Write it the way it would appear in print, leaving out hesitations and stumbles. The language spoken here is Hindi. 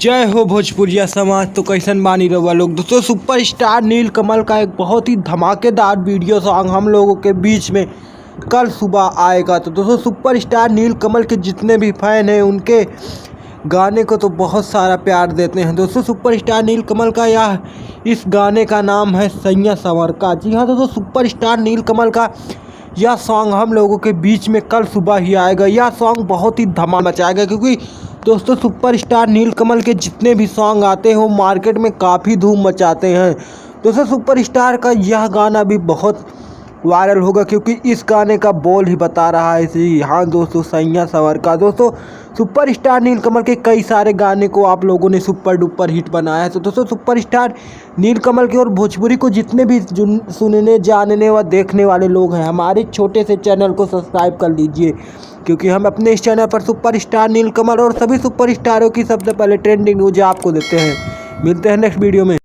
जय हो भोजपुरिया समाज। तो कैसन बानी रहुआ लोग। दोस्तों सुपरस्टार नीलकमल का एक बहुत ही धमाकेदार वीडियो सॉन्ग हम लोगों के बीच में कल सुबह आएगा। तो दोस्तों सुपरस्टार नीलकमल के जितने भी फैन हैं उनके गाने को तो बहुत सारा प्यार देते हैं। दोस्तों सुपरस्टार नीलकमल का इस गाने का नाम है सैया संवर का। जी हाँ दोस्तों, सुपरस्टार नीलकमल का यह सॉन्ग हम लोगों के बीच में कल सुबह ही आएगा। यह सॉन्ग बहुत ही धमाल मचाएगा, क्योंकि दोस्तों सुपरस्टार नीलकमल के जितने भी सॉन्ग आते हैं वो मार्केट में काफ़ी धूम मचाते हैं। दोस्तों सुपरस्टार का यह गाना भी बहुत वायरल होगा, क्योंकि इस गाने का बोल ही बता रहा है इसी। हाँ दोस्तों, सैया संवर का। दोस्तों सुपरस्टार नीलकमल के कई सारे गाने को आप लोगों ने सुपर डुपर हिट बनाया है। तो दोस्तों सुपरस्टार नीलकमल के और भोजपुरी को जितने भी सुनने जानने व देखने वाले लोग हैं, हमारे छोटे से चैनल को सब्सक्राइब कर लीजिए, क्योंकि हम अपने इस चैनल पर सुपरस्टार नीलकमल और सभी सुपरस्टारों की सबसे पहले ट्रेंडिंग न्यूज आपको देते हैं। मिलते हैं नेक्स्ट वीडियो में।